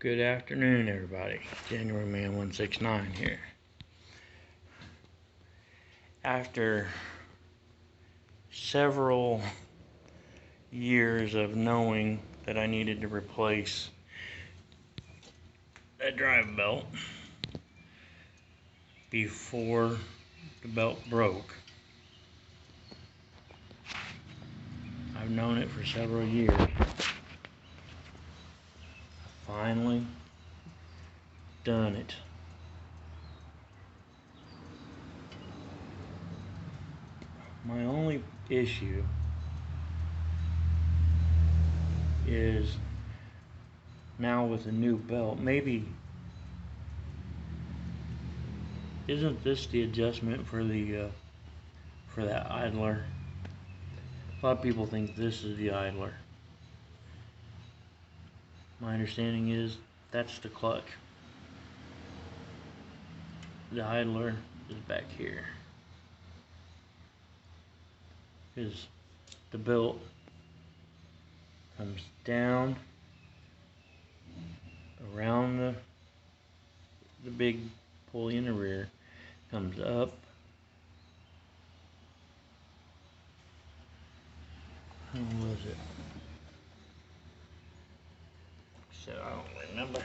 Good afternoon, everybody. January Man 169 here. After several years of knowing that I needed to replace that drive belt before the belt broke, I've known it for several years. Finally done it. My only issue is now with a new belt, maybe isn't this the adjustment for the for that idler? A lot of people think this is the idler. My understanding is that's the clutch. The idler is back here. Because the belt comes down around the big pulley in the rear, comes up, how was it? So I don't remember.